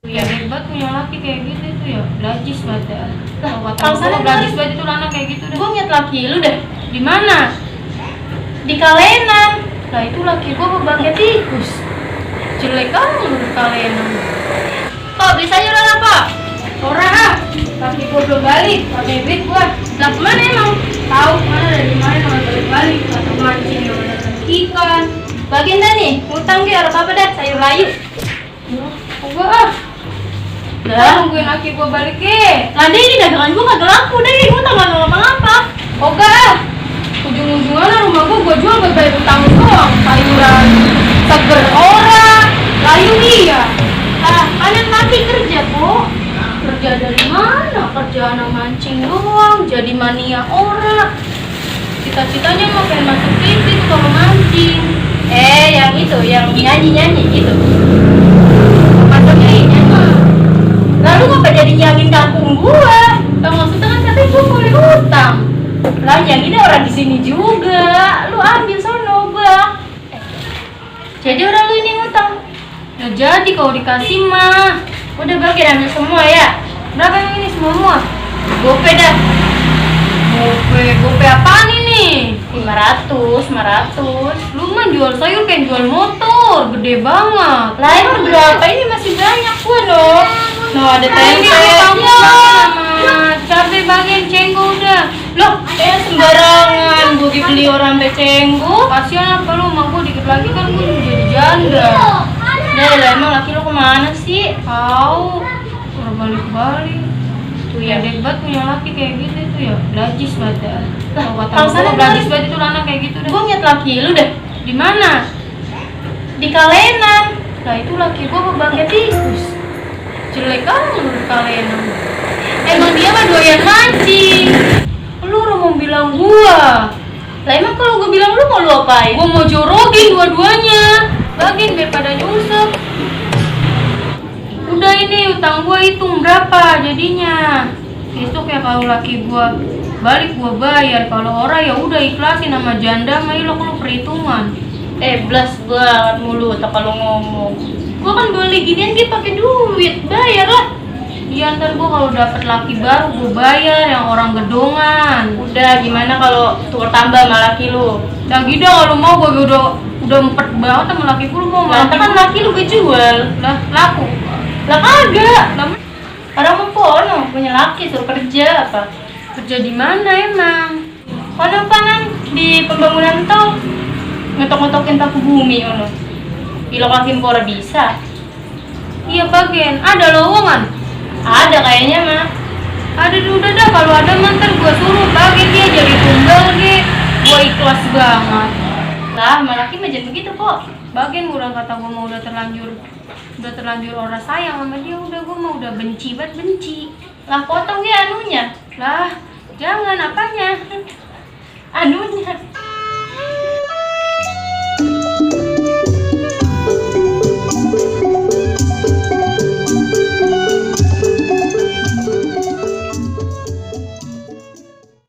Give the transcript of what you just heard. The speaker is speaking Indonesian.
Ya hebat punya laki kayak gitu itu ya, lajis banget ya. Kalau sana lajis banget itu anak kayak gitu deh. Gue ngeliat laki lu deh Di mana? di Kalenan. Lah itu laki gua bebangga tikus. Jelek kan menurut kalian. Pak beli sayuran apa? Orang ah, laki gua belum balik, pakai duit gua. Lah kemana emang? Tahu mana dari mana kalau balik atau mancing mana ikan. Bagian dah nih, ngutang dia harus apa dah, sayur layu. Gua ah. Lah nungguin laki gua balik ke. Lah deh, ini dagangan gua kagak laku deh, ngutang gak ngapa-ngapa. Oga ah. Ujung-ujungnya rumah gua jual buat bayar utang doang. Sayuran seger orang, layu iya. Lah, kalian laki kerja kok. Kerja dari mana? Kerjaan mancing doang, jadi mania orang. Cita-citanya mau pengen masuk TV tuh kalau mancing. Yang itu, yang nyanyi-nyanyi itu. Masuknya ini mah. Lalu ngapa jadi nyangin kampung gua? Lah maksudnya kan katanya gua boleh utang. Lah yang ini orang di sini juga. Lu ambil sono, Bang. Jadi orang lu ini ngutang. Nah jadi kalau dikasih mah. Udah bagi ambil semua ya. Berapa yang ini semua? Gope dah. Gope apaan ini? 500. Lu mah jual sayur kayak jual motor, gede banget. Lah emang berapa? Ini masih banyak gua no. No ada tempe. Cabai bagian cenggo udah. Loh, sembarangan gua beli orang becenggu. Kasian apa lu, mak gua dikit lagi kan gua jadi janda. Lah emang laki lu kemana sih? Tahu, udah balik-balik. Tuh Ya ya. hebat punya laki kayak gitu itu ya, lajis banget ya. Kalau sana lajis banget itu anak kayak gitu deh. Gua ngeliat laki lu deh Di mana? di Kalenan. Lah itu laki gua bebangga tikus. Jelek kan menurut kalian. Emang dia mah doyan mancing. Lu udah mau bilang gua. Lah emang kalau gua bilang lu mau lu apain? Gua mau jorogin dua-duanya. Bagian biar pada nyusep. Udah ini utang gua hitung berapa jadinya. Besok ya kalau laki gua balik gua bayar. Kalau orang ya udah ikhlasin sama janda mah lo kalau perhitungan. Blas banget mulut kalau ngomong. Gua kan beli ginian dia pakai duit, bayar lah. Iya ntar gua kalau dapet laki baru gua bayar yang orang gedongan. Udah gimana kalau tuker tambah sama laki lu? Nah gitu kalau mau gua udah empet banget sama laki gua, lu mau Lah kan laki lu gue jual. lah laku. Lah kagak. Lah Orang mempono punya laki suruh kerja apa? kerja di mana emang? Ono pangan di pembangunan tol. Ngetok-ngetokin paku bumi ono. Ilokakin kora bisa. Iya bagian ada lowongan. Ada kayaknya mah. Ada udah dah kalau ada mantar gua suruh bagian dia jadi tunggal ge. Gua ikhlas banget. Lah, malaki mah jangan begitu kok. Bagian udah kata gua mau udah terlanjur orang sayang sama dia, udah gua mau udah benci banget benci. Lah potong ya anunya. Lah, jangan apanya? Anunya.